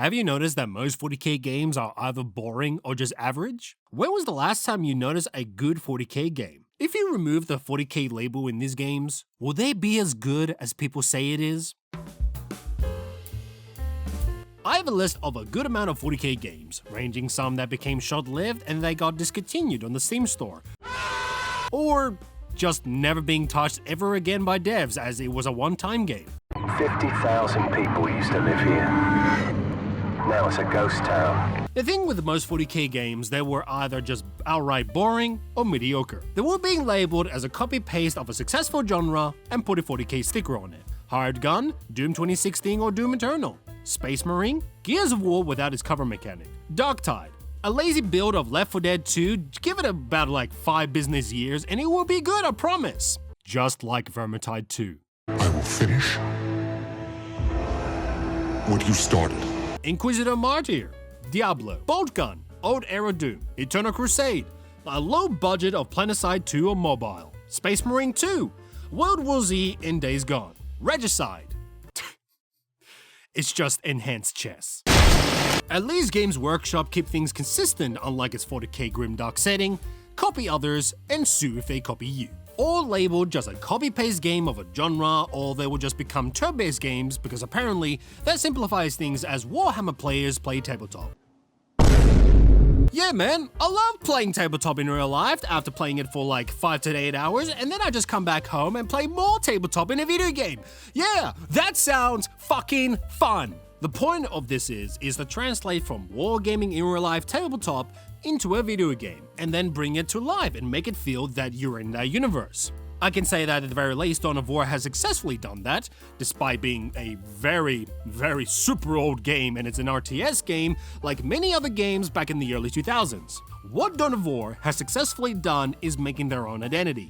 Have you noticed that most 40k games are either boring or just average? When was the last time you noticed a good 40k game? If you remove the 40k label in these games, will they be as good as people say it is? I have a list of a good amount of 40k games, ranging some that became short-lived and they got discontinued on the Steam store, or just never being touched ever again by devs as it was a one-time game. 50,000 people used to live here. Now it's a ghost town. The thing with most 40k games, they were either just outright boring or mediocre. They were being labeled as a copy-paste of a successful genre and put a 40k sticker on it. Hired Gun, Doom 2016 or Doom Eternal. Space Marine, Gears of War without its cover mechanic. Darktide, a lazy build of Left 4 Dead 2, give it about like 5 business years and it will be good, I promise. Just like Vermintide 2. I will finish what you started. Inquisitor Martyr, Diablo, Bolt Gun, Old Era Doom, Eternal Crusade, a low budget of Planetside 2 on mobile, Space Marine 2, World War Z in Days Gone, Regicide. It's just enhanced chess. At least Games Workshop keep things consistent unlike its 40k grimdark setting, copy others, and sue if they copy you. All labeled just a copy-paste game of a genre, or they will just become turn-based games because apparently that simplifies things as Warhammer players play tabletop. Yeah man, I love playing tabletop in real life after playing it for like 5 to 8 hours, and then I just come back home and play more tabletop in a video game. Yeah, that sounds fucking fun. The point of this is to translate from wargaming in real life tabletop into a video game, and then bring it to life and make it feel that you're in that universe. I can say that at the very least Dawn of War has successfully done that, despite being a very, very super old game and it's an RTS game like many other games back in the early 2000s. What Dawn of War has successfully done is making their own identity.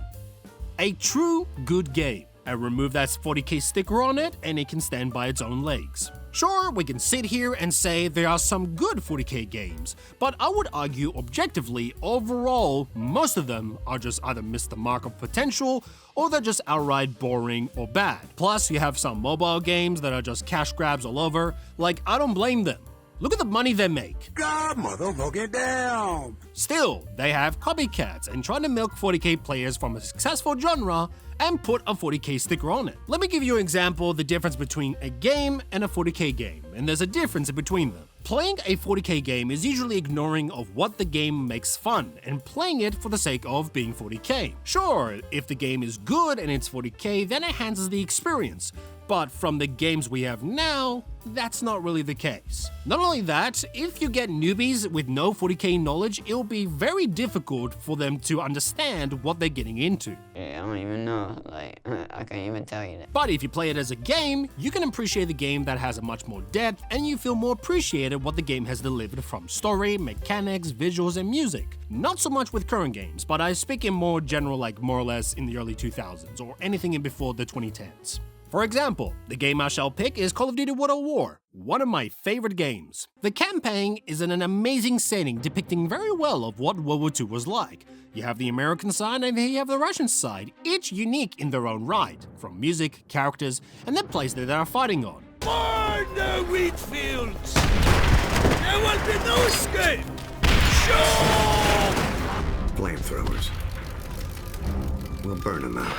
A true good game. I remove that 40k sticker on it and it can stand by its own legs. Sure, we can sit here and say there are some good 40k games, but I would argue objectively, overall, most of them are just either missed the mark of potential or they're just outright boring or bad. Plus, you have some mobile games that are just cash grabs all over, like I don't blame them. Look at the money they make. God motherfucking damn! Still, they have copycats and trying to milk 40k players from a successful genre and put a 40k sticker on it. Let me give you an example of the difference between a game and a 40k game, and there's a difference in between them. Playing a 40k game is usually ignoring of what the game makes fun and playing it for the sake of being 40k. Sure, if the game is good and it's 40k, then it enhances the experience. But from the games we have now, that's not really the case. Not only that, if you get newbies with no 40k knowledge, it'll be very difficult for them to understand what they're getting into. Yeah, I don't even know, like, I can't even tell you that. But if you play it as a game, you can appreciate the game that has a much more depth and you feel more appreciated what the game has delivered from story, mechanics, visuals, and music. Not so much with current games, but I speak in more general, like more or less in the early 2000s or anything in before the 2010s. For example, the game I shall pick is Call of Duty World at War, one of my favorite games. The campaign is in an amazing setting depicting very well of what World War II was like. You have the American side and then you have the Russian side, each unique in their own right, from music, characters, and the place that they are fighting on. Burn the wheat fields! There will be no escape! Shoot! Flamethrowers. We'll burn them out.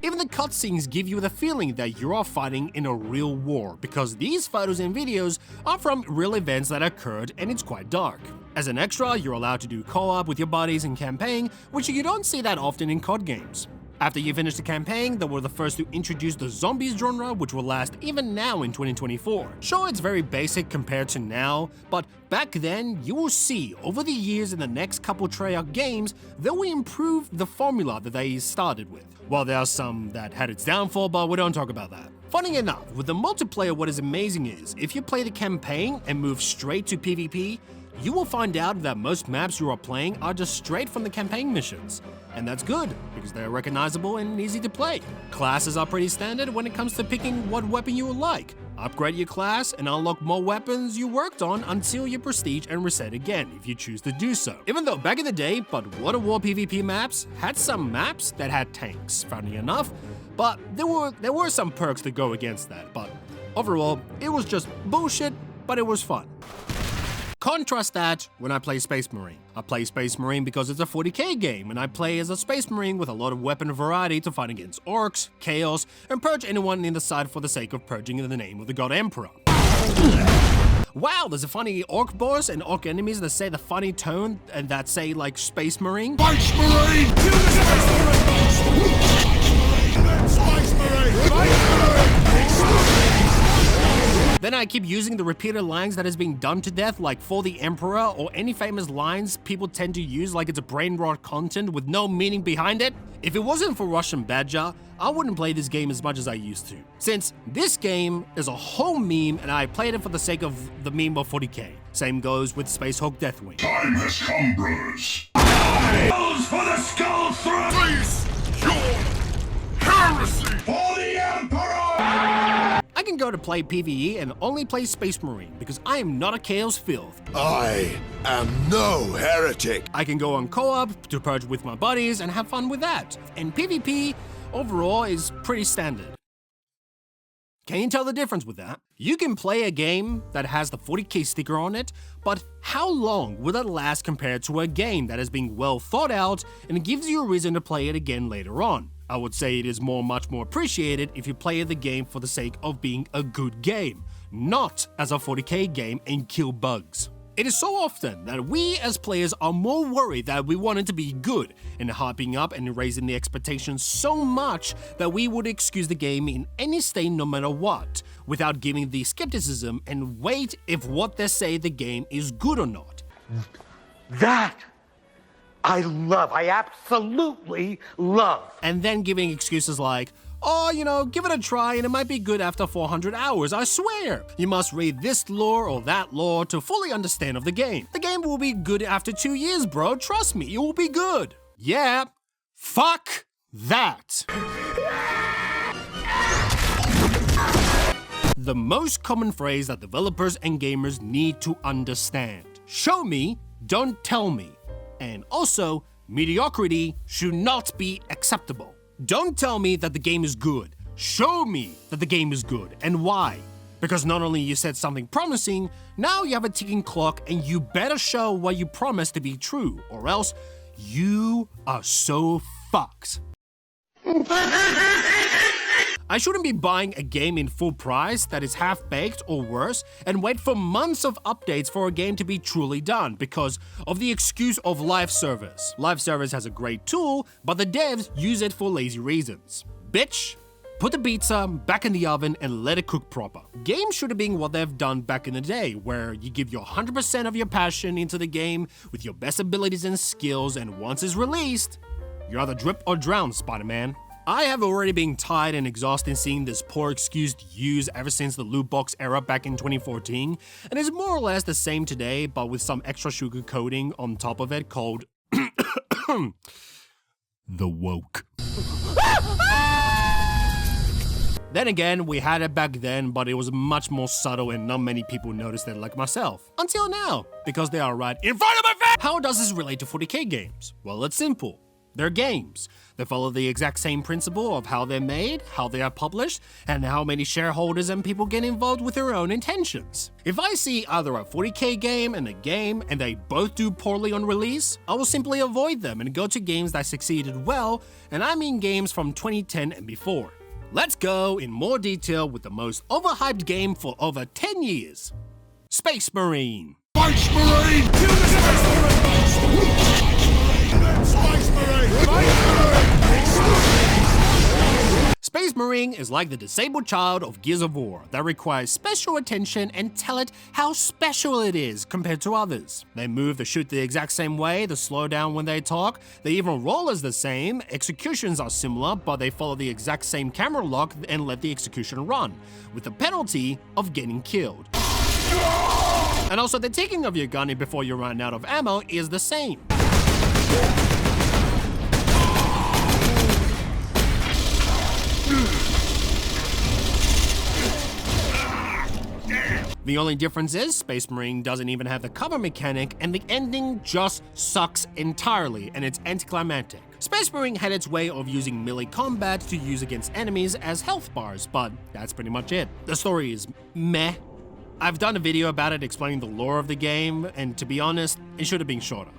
Even the cutscenes give you the feeling that you are fighting in a real war, because these photos and videos are from real events that occurred and it's quite dark. As an extra, you're allowed to do co-op with your buddies in campaign, which you don't see that often in COD games. After you finish the campaign, they were the first to introduce the zombies genre, which will last even now in 2024. Sure, it's very basic compared to now, but back then, you will see over the years in the next couple Treyarch games, they will improve the formula that they started with. Well, there are some that had its downfall, but we don't talk about that. Funny enough, with the multiplayer, what is amazing is, if you play the campaign and move straight to PvP, you will find out that most maps you are playing are just straight from the campaign missions. And that's good, because they're recognizable and easy to play. Classes are pretty standard when it comes to picking what weapon you would like. Upgrade your class and unlock more weapons you worked on until you prestige and reset again if you choose to do so. Even though back in the day, but World at War PvP maps had some maps that had tanks, funny enough, but there were some perks to go against that, but Overall, it was just bullshit, but it was fun. Contrast that when I play Space Marine. I play Space Marine because it's a 40k game, and I play as a Space Marine with a lot of weapon variety to fight against orcs, chaos, and purge anyone in the side for the sake of purging in the name of the God Emperor. Wow, there's a funny orc boss and orc enemies that say the funny tone and that say like Space Marine. Space Marine! Space Marine! Then I keep using the repeated lines that is being done to death, like for the Emperor, or any famous lines people tend to use like it's a brain rot content with no meaning behind it. If it wasn't for Russian Badger, I wouldn't play this game as much as I used to, since this game is a whole meme and I played it for the sake of the meme of 40k. Same goes with Space Hulk Deathwing. Time has come, brothers. Goes for the skull thrust! Face your heresy for the Emperor! I can go to play PvE and only play Space Marine because I am not a Chaos Filth. I am no heretic. I can go on co-op to purge with my buddies and have fun with that. And PvP overall is pretty standard. Can you tell the difference with that? You can play a game that has the 40k sticker on it, but how long will it last compared to a game that has been well thought out and gives you a reason to play it again later on? I would say it is much more appreciated if you play the game for the sake of being a good game, not as a 40k game and kill bugs. It is so often that we as players are more worried that we want it to be good and hyping up and raising the expectations so much that we would excuse the game in any state no matter what, without giving the skepticism and wait if what they say the game is good or not. That I love. I absolutely love. And then giving excuses like, oh, you know, give it a try and it might be good after 400 hours, I swear. You must read this lore or that lore to fully understand of the game. The game will be good after 2 years, bro. Trust me, it will be good. Yeah, fuck that. The most common phrase that developers and gamers need to understand. Show me, don't tell me. And also, mediocrity should not be acceptable. Don't tell me that the game is good. Show me that the game is good, and why. Because not only you said something promising, now you have a ticking clock and you better show what you promised to be true, or else you are so fucked. I shouldn't be buying a game in full price that is half-baked or worse and wait for months of updates for a game to be truly done because of the excuse of live service. Live service has a great tool, but the devs use it for lazy reasons. Bitch, put the pizza back in the oven and let it cook proper. Games should have been what they've done back in the day, where you give your 100% of your passion into the game with your best abilities and skills, and once it's released, you're either drip or drown, Spider-Man. I have already been tired and exhausted seeing this poor excuse used ever since the loot box era back in 2014, and it's more or less the same today, but with some extra sugar coating on top of it called the woke. Then again, we had it back then, but it was much more subtle and not many people noticed it like myself. Until now, because they are right in front of my face! How does this relate to 40k games? Well, it's simple. They're games. They follow the exact same principle of how they're made, how they are published, and how many shareholders and people get involved with their own intentions. If I see either a 40k game and a game and they both do poorly on release, I will simply avoid them and go to games that succeeded well, and I mean games from 2010 and before. Let's go in more detail with the most overhyped game for over 10 years. Space Marine. Space Marine! Space Marine! Space Marine is like the disabled child of Gears of War that requires special attention and tell it how special it is compared to others. They move the shoot the exact same way, they slow down when they talk, they even roll as the same, executions are similar, but they follow the exact same camera lock and let the execution run, with the penalty of getting killed. And also the taking of your gun before you run out of ammo is the same. The only difference is Space Marine doesn't even have the cover mechanic and the ending just sucks entirely and it's anticlimactic. Space Marine had its way of using melee combat to use against enemies as health bars, but that's pretty much it. The story is meh. I've done a video about it explaining the lore of the game, and to be honest, it should have been shorter.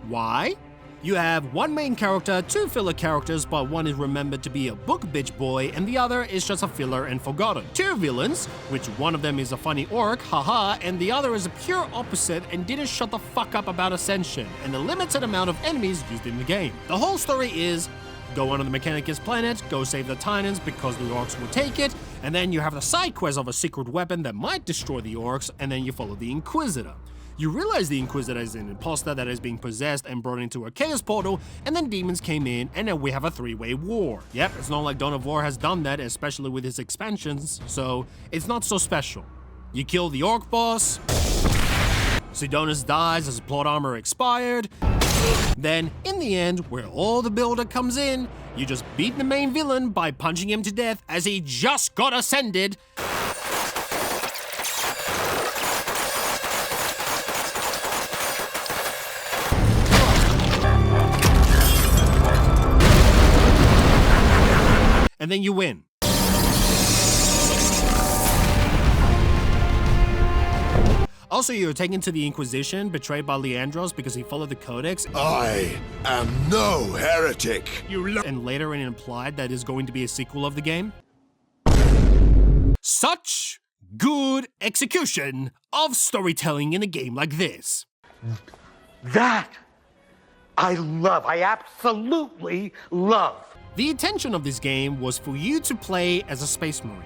Why? You have one main character, two filler characters, but one is remembered to be a book bitch boy and the other is just a filler and forgotten. Two villains, which one of them is a funny orc, haha, and the other is a pure opposite and didn't shut the fuck up about Ascension and the limited amount of enemies used in the game. The whole story is, go onto the Mechanicus planet, go save the Titans because the orcs will take it, and then you have the side quest of a secret weapon that might destroy the orcs, and then you follow the Inquisitor. You realize the Inquisitor is an imposter that is being possessed and brought into a chaos portal, and then demons came in, and then we have a three-way war. Yep, it's not like Dawn of War has done that, especially with his expansions, so it's not so special. You kill the orc boss, Sidonus dies as his plot armor expired, then, in the end, where all the builder comes in, you just beat the main villain by punching him to death as he just got ascended. And then you win. Also, you're taken to the Inquisition, betrayed by Leandros because he followed the Codex. I am no heretic. And later it implied that is going to be a sequel of the game. Such good execution of storytelling in a game like this. That I love. I absolutely love. The intention of this game was for you to play as a Space Marine.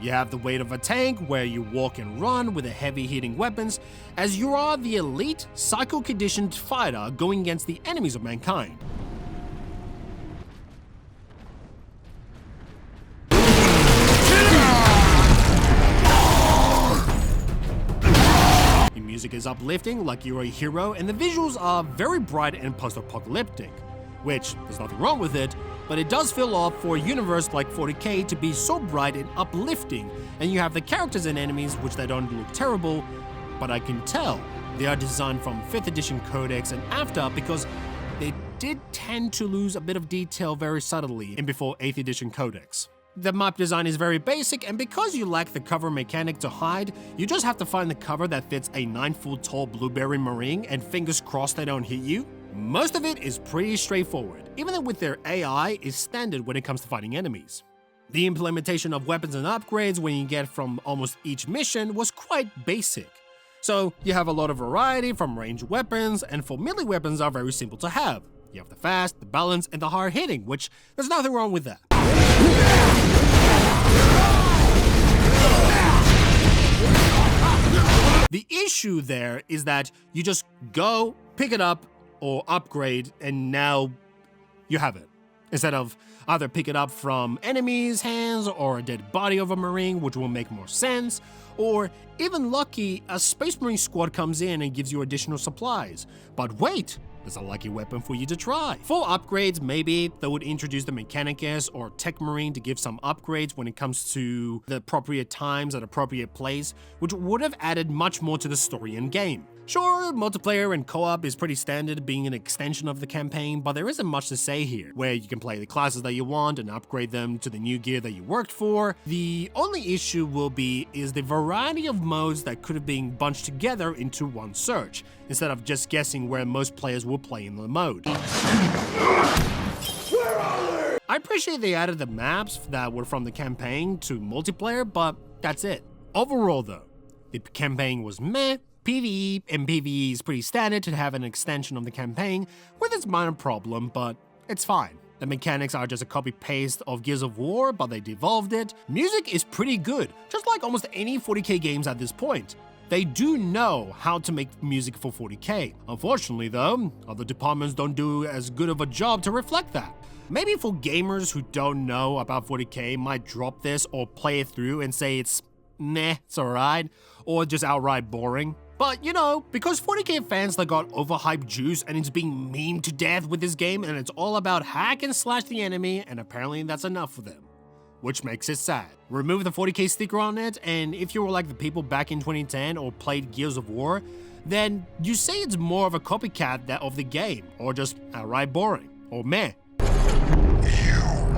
You have the weight of a tank where you walk and run with the heavy hitting weapons as you are the elite, psycho-conditioned fighter going against the enemies of mankind. The music is uplifting like you're a hero and the visuals are very bright and post-apocalyptic. Which, there's nothing wrong with it, but it does feel odd for a universe like 40k to be so bright and uplifting, and you have the characters and enemies which they don't look terrible, but I can tell they are designed from 5th edition Codex and after because they did tend to lose a bit of detail very subtly in before 8th edition Codex. The map design is very basic, and because you lack the cover mechanic to hide, you just have to find the cover that fits a 9-foot tall blueberry marine and fingers crossed they don't hit you. Most of it is pretty straightforward, even with their AI is standard when it comes to fighting enemies. The implementation of weapons and upgrades when you get from almost each mission was quite basic. So you have a lot of variety from ranged weapons, and for melee weapons are very simple to have. You have the fast, the balance, and the hard hitting, which there's nothing wrong with that. The issue there is that you just go, pick it up, or upgrade, and now you have it. Instead of either pick it up from enemies' hands or a dead body of a Marine, which will make more sense, or even lucky, a Space Marine squad comes in and gives you additional supplies. But wait, there's a lucky weapon for you to try. For upgrades, maybe they would introduce the Mechanicus or Tech Marine to give some upgrades when it comes to the appropriate times at appropriate place, which would have added much more to the story and game. Sure, multiplayer and co-op is pretty standard, being an extension of the campaign, but there isn't much to say here, where you can play the classes that you want and upgrade them to the new gear that you worked for. The only issue will be is the variety of modes that could have been bunched together into one search, instead of just guessing where most players will play in the mode. I appreciate they added the maps that were from the campaign to multiplayer, but that's it. Overall though, the campaign was meh. PvE and PvE is pretty standard to have an extension of the campaign with its minor problem, but it's fine. The mechanics are just a copy-paste of Gears of War, but they devolved it. Music is pretty good, just like almost any 40k games at this point. They do know how to make music for 40k. Unfortunately though, other departments don't do as good of a job to reflect that. Maybe for gamers who don't know about 40k might drop this or play it through and say it's meh, it's alright, or just outright boring. But, you know, because 40k fans that got overhyped juice and it's being memed to death with this game and it's all about hack and slash the enemy, and apparently that's enough for them. Which makes it sad. Remove the 40k sticker on it, and if you were like the people back in 2010 or played Gears of War, then you say it's more of a copycat of the game, or just outright boring, or meh.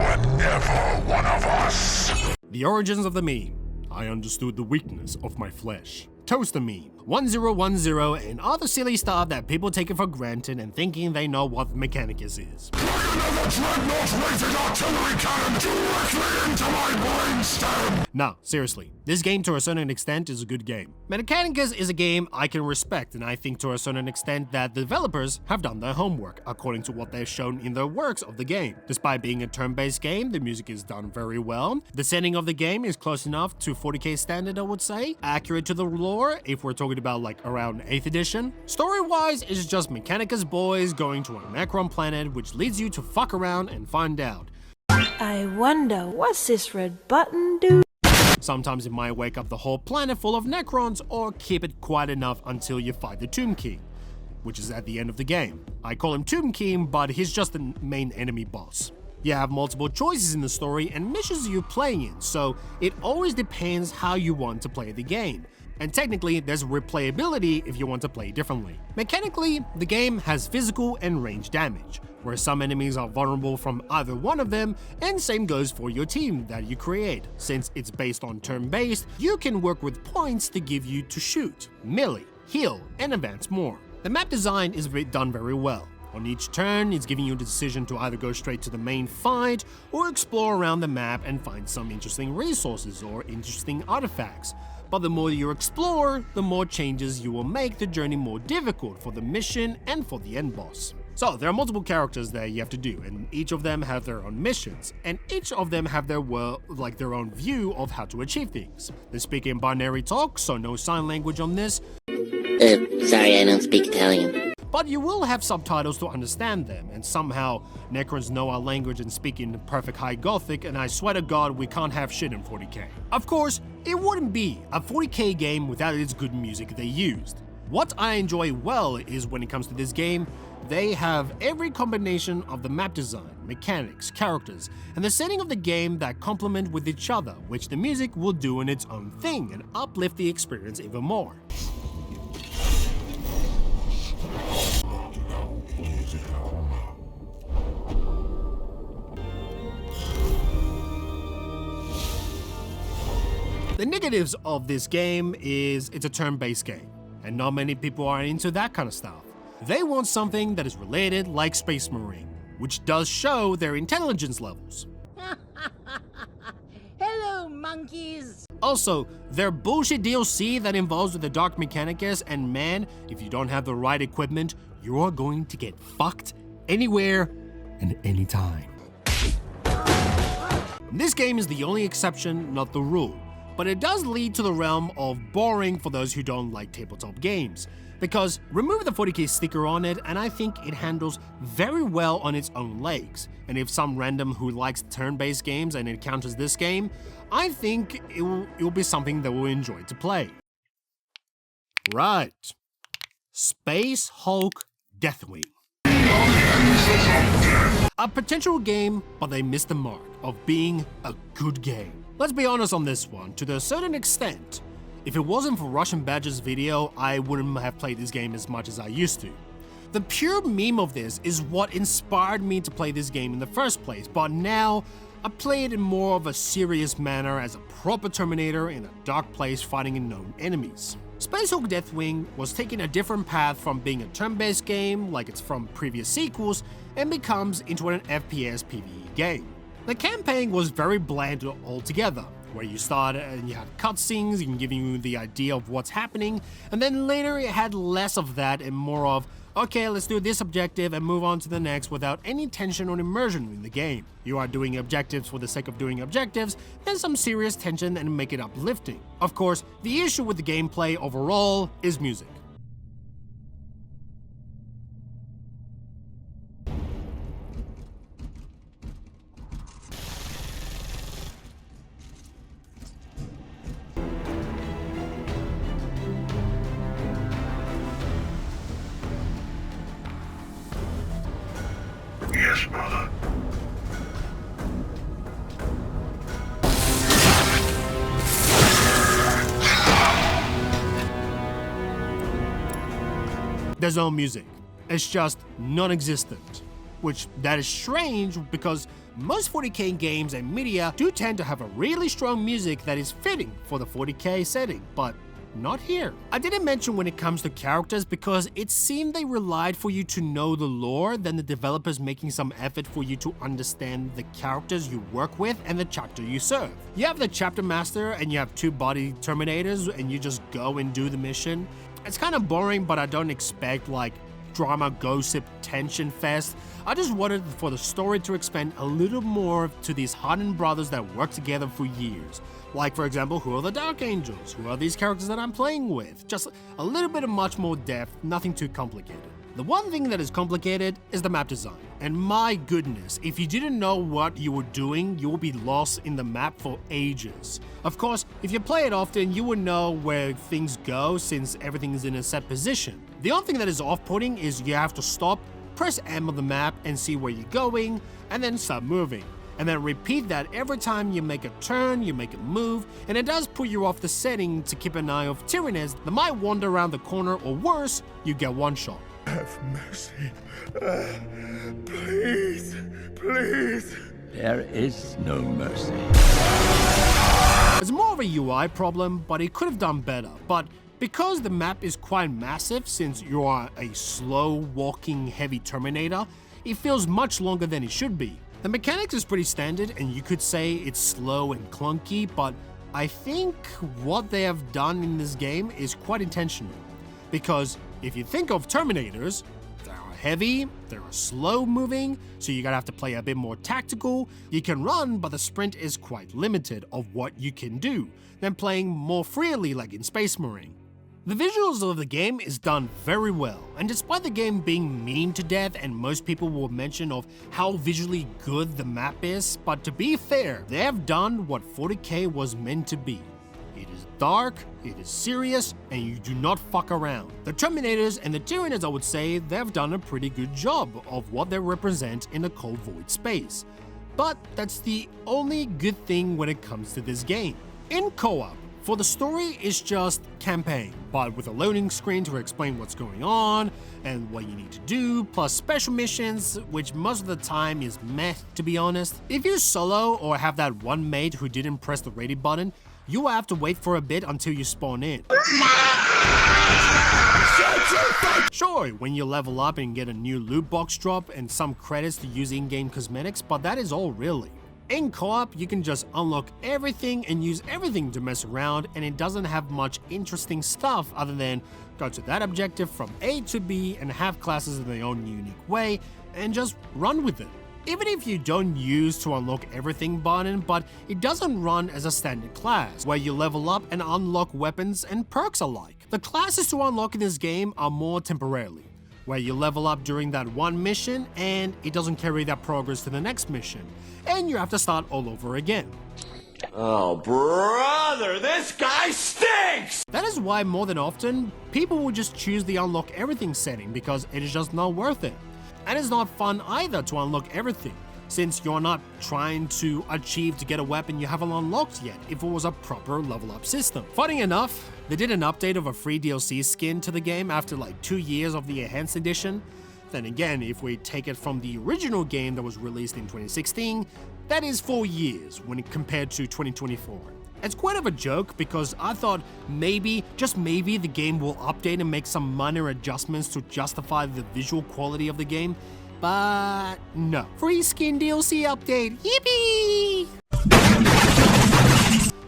were never one of us. The origins of the meme. I understood the weakness of my flesh. Toaster meme, 1010, and other silly stuff that people take it for granted and thinking they know what Mechanicus is. No, seriously, this game to a certain extent is a good game. Mechanicus is a game I can respect, and I think to a certain extent that the developers have done their homework according to what they've shown in their works of the game. Despite being a turn-based game, the music is done very well. The setting of the game is close enough to 40k standard, I would say. Accurate to the lore, if we're talking about like around 8th edition. Story-wise, it's just Mechanicus boys going to a Necron planet, which leads you to fuck around and find out. I wonder, what's this red button do? Sometimes it might wake up the whole planet full of Necrons, or keep it quiet enough until you fight the Tomb King, which is at the end of the game. I call him Tomb King, but he's just the main enemy boss. You have multiple choices in the story and missions you're playing in, so it always depends how you want to play the game. And technically, there's replayability if you want to play differently. Mechanically, the game has physical and range damage, where some enemies are vulnerable from either one of them, and same goes for your team that you create. Since it's based on turn-based, you can work with points to give you to shoot, melee, heal, and advance more. The map design is done very well. On each turn, it's giving you the decision to either go straight to the main fight, or explore around the map and find some interesting resources or interesting artifacts. But the more you explore, the more changes you will make the journey more difficult for the mission and for the end boss. So there are multiple characters that you have to do, and each of them have their own missions, and each of them have their their own view of how to achieve things. They speak in binary talk, so no sign language on this. Sorry, I don't speak Italian. But you will have subtitles to understand them, and somehow Necrons know our language and speak in perfect High Gothic, and I swear to God we can't have shit in 40k. Of course, it wouldn't be a 40k game without its good music they used. What I enjoy well is when it comes to this game, they have every combination of the map design, mechanics, characters, and the setting of the game that complement with each other, which the music will do in its own thing and uplift the experience even more. The negatives of this game is it's a turn-based game, and not many people are into that kind of stuff. They want something that is related like Space Marine, which does show their intelligence levels. Hello, monkeys! Also, their bullshit DLC that involves with the Dark Mechanicus, and man, if you don't have the right equipment, you are going to get fucked anywhere and anytime. This game is the only exception, not the rule, but it does lead to the realm of boring for those who don't like tabletop games, because remove the 40k sticker on it and I think it handles very well on its own legs. And if some random who likes turn-based games and encounters this game, I think it will be something they will enjoy to play. Right. Space Hulk Deathwing. A potential game, but they missed the mark of being a good game. Let's be honest on this one, to a certain extent. If it wasn't for Russian Badger's video, I wouldn't have played this game as much as I used to. The pure meme of this is what inspired me to play this game in the first place, but now I play it in more of a serious manner as a proper Terminator in a dark place fighting unknown enemies. Space Hulk Deathwing was taking a different path from being a turn-based game like it's from previous sequels and becomes into an FPS PvE game. The campaign was very bland altogether, where you start and you had cutscenes giving you the idea of what's happening, and then later it had less of that and more of, okay, let's do this objective and move on to the next without any tension or immersion in the game. You are doing objectives for the sake of doing objectives, then some serious tension and make it uplifting. Of course, the issue with the gameplay overall is music. Yes, brother. There's no music. It's just non-existent. which that is strange because most 40K games and media do tend to have a really strong music that is fitting for the 40K setting, but not here. I didn't mention when it comes to characters because it seemed they relied for you to know the lore than the developers making some effort for you to understand the characters you work with and the chapter you serve. You have the chapter master and you have 2 body terminators and you just go and do the mission. It's kind of boring, but I don't expect like drama, gossip, tension fest. I just wanted for the story to expand a little more to these hardened brothers that work together for years. Like, for example, who are the Dark Angels? Who are these characters that I'm playing with? Just a little bit of much more depth, nothing too complicated. The one thing that is complicated is the map design. And my goodness, if you didn't know what you were doing, you will be lost in the map for ages. Of course, if you play it often, you would know where things go since everything is in a set position. The only thing that is off-putting is you have to stop, press M on the map and see where you're going, and then start moving. And then repeat that every time you make a turn, you make a move, and it does put you off the setting to keep an eye of Tyranids that might wander around the corner, or worse, you get one shot. Have mercy. Please, please. There is no mercy. It's more of a UI problem, but it could have done better. But because the map is quite massive, since you are a slow-walking heavy Terminator, it feels much longer than it should be. The mechanics is pretty standard, and you could say it's slow and clunky, but I think what they have done in this game is quite intentional. Because if you think of Terminators, they are heavy, they are slow moving, so you're gonna have to play a bit more tactical. You can run, but the sprint is quite limited of what you can do than playing more freely like in Space Marine. The visuals of the game is done very well, and despite the game being mean to death and most people will mention of how visually good the map is, but to be fair, they have done what 40K was meant to be. It is dark, it is serious, and you do not fuck around. The Terminators and the Tyranids, I would say, they've done a pretty good job of what they represent in the cold void space. But that's the only good thing when it comes to this game. In co-op, for the story, it's just campaign, but with a loading screen to explain what's going on and what you need to do, plus special missions, which most of the time is meh, to be honest. If you solo or have that one mate who didn't press the ready button, you will have to wait for a bit until you spawn in. Sure, when you level up and get a new loot box drop and some credits to use in-game cosmetics, but that is all really. In co-op, you can just unlock everything and use everything to mess around, and it doesn't have much interesting stuff other than go to that objective from A to B and have classes in their own unique way and just run with it. Even if you don't use to unlock everything button, but it doesn't run as a standard class, where you level up and unlock weapons and perks alike. The classes to unlock in this game are more temporarily, where you level up during that one mission and it doesn't carry that progress to the next mission, and you have to start all over again. Oh, brother, this guy stinks! That is why more than often, people will just choose the unlock everything setting because it is just not worth it. And it's not fun either to unlock everything, since you're not trying to achieve to get a weapon you haven't unlocked yet if it was a proper level up system. Funny enough, they did an update of a free DLC skin to the game after like 2 years of the Enhanced Edition. Then again, if we take it from the original game that was released in 2016, that is 4 years when compared to 2024. It's quite of a joke because I thought maybe, just maybe, the game will update and make some minor adjustments to justify the visual quality of the game, but no. Free skin DLC update, yippee!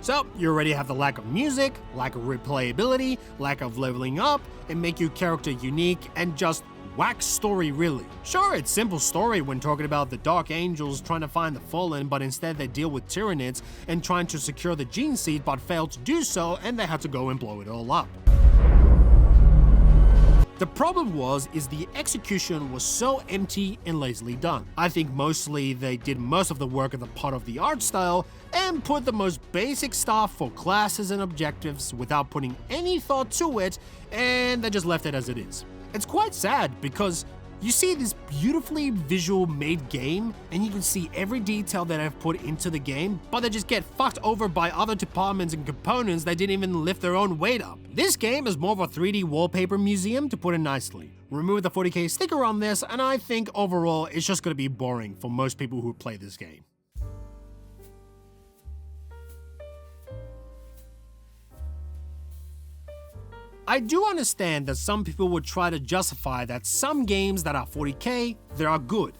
So, you already have the lack of music, lack of replayability, lack of leveling up, and make your character unique, and just whack story really. Sure, it's simple story when talking about the Dark Angels trying to find the Fallen, but instead they deal with Tyranids and trying to secure the gene seed but failed to do so and they had to go and blow it all up. The problem is the execution was so empty and lazily done. I think mostly they did most of the work as a part of the art style and put the most basic stuff for classes and objectives without putting any thought to it, and they just left it as it is. It's quite sad because you see this beautifully visual made game and you can see every detail that I've put into the game, but they just get fucked over by other departments and components that didn't even lift their own weight up. This game is more of a 3D wallpaper museum, to put it nicely, Remove the 40k sticker on this, and I think overall it's just gonna be boring for most people who play this game. I do understand that some people would try to justify that some games that are 40k, they are good,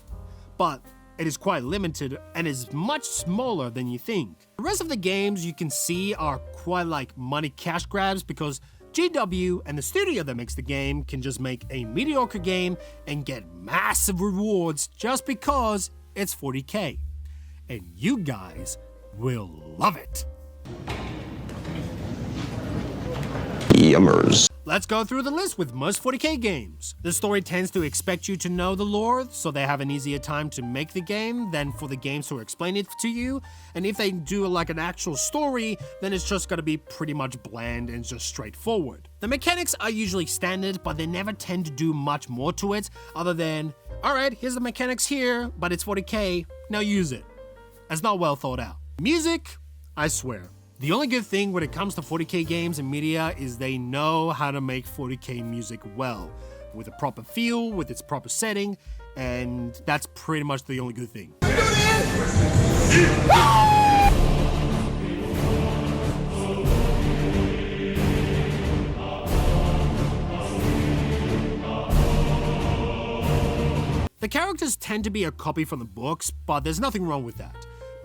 but it is quite limited and is much smaller than you think. The rest of the games you can see are quite like money cash grabs because GW and the studio that makes the game can just make a mediocre game and get massive rewards just because it's 40k. And you guys will love it. Yummers. Let's go through the list with most 40k games. The story tends to expect you to know the lore, so they have an easier time to make the game than for the games to explain it to you. And if they do like an actual story, then it's just gonna be pretty much bland and just straightforward. The mechanics are usually standard, but they never tend to do much more to it other than, alright, here's the mechanics here, but it's 40k, now use it. It's not well thought out. Music, I swear. The only good thing when it comes to 40k games and media is they know how to make 40k music well, with a proper feel, with its proper setting, and that's pretty much the only good thing. The characters tend to be a copy from the books, but there's nothing wrong with that.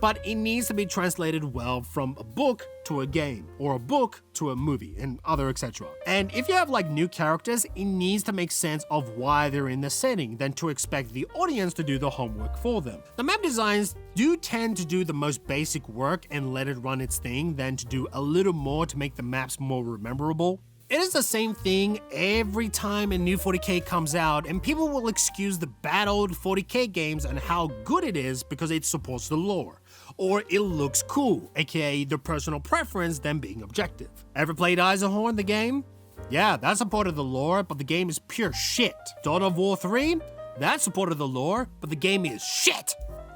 But it needs to be translated well from a book to a game, or a book to a movie, and other etc. And if you have like new characters, it needs to make sense of why they're in the setting, than to expect the audience to do the homework for them. The map designs do tend to do the most basic work and let it run its thing, than to do a little more to make the maps more rememberable. It is the same thing every time a new 40k comes out, and people will excuse the bad old 40k games and how good it is because it supports the lore, or it looks cool, aka their personal preference than being objective. Ever played Eisenhorn, the game? Yeah, that supported the lore, but the game is pure shit. Dawn of War 3? That supported the lore, but the game is shit.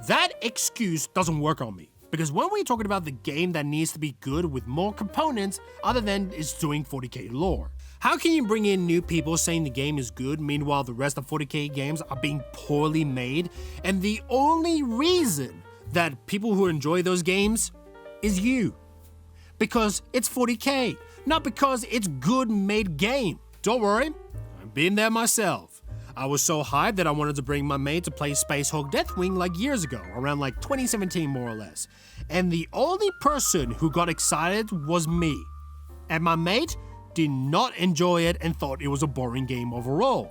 That excuse doesn't work on me. Because when we're talking about the game that needs to be good with more components other than it's doing 40k lore. How can you bring in new people saying the game is good, meanwhile the rest of 40k games are being poorly made, and the only reason that people who enjoy those games is you? Because it's 40k, not because it's good made game. Don't worry, I've been there myself. I was so hyped that I wanted to bring my mate to play Space Hulk Deathwing like years ago, around like 2017 more or less. And the only person who got excited was me. And my mate did not enjoy it and thought it was a boring game overall.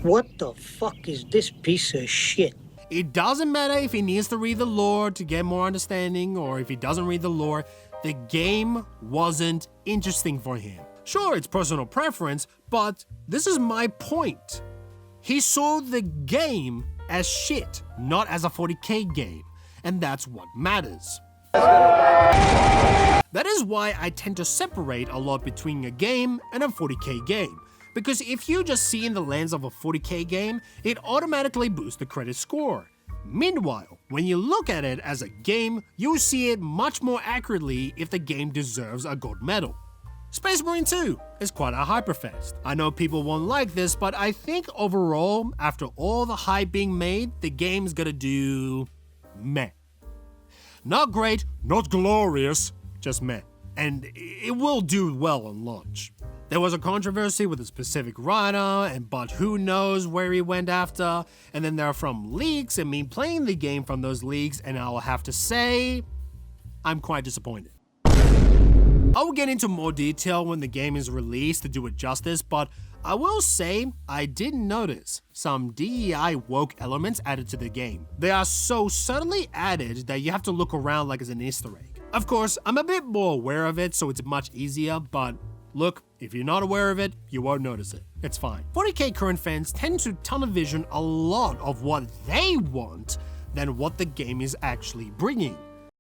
What the fuck is this piece of shit? It doesn't matter if he needs to read the lore to get more understanding, or if he doesn't read the lore, the game wasn't interesting for him. Sure, it's personal preference, but this is my point. He saw the game as shit, not as a 40k game, and that's what matters. That is why I tend to separate a lot between a game and a 40k game, because if you just see in the lens of a 40k game, it automatically boosts the credit score. Meanwhile, when you look at it as a game, you see it much more accurately if the game deserves a gold medal. Space Marine 2 is quite a hyperfest. I know people won't like this, but I think overall, after all the hype being made, the game's gonna do meh. Not great, not glorious, just meh. And it will do well on launch. There was a controversy with a specific writer, but who knows where he went after, and then there are from leaks and me playing the game from those leaks, and I'll have to say, I'm quite disappointed. I will get into more detail when the game is released to do it justice, but I will say I did notice some DEI woke elements added to the game. They are so subtly added that you have to look around like it's an Easter egg. Of course, I'm a bit more aware of it, so it's much easier, but look, if you're not aware of it, you won't notice it. It's fine. 40k current fans tend to tunnel vision a lot of what they want than what the game is actually bringing.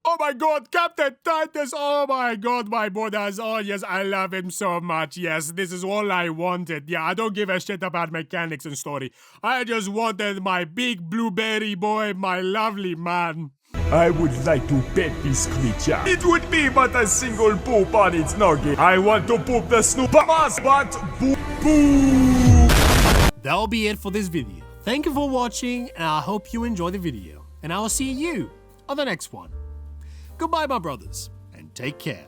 Oh my god, Captain Titus, oh my god, my brothers, oh yes, I love him so much, yes, this is all I wanted, yeah, I don't give a shit about mechanics and story, I just wanted my big blueberry boy, my lovely man. I would like to pet this creature. It would be but a single poop on its nugget. I want to poop the snoop, but boop, boop. that'll be it for this video. Thank you for watching, and I hope you enjoy the video. And I will see you on the next one. Goodbye, my brothers, and take care.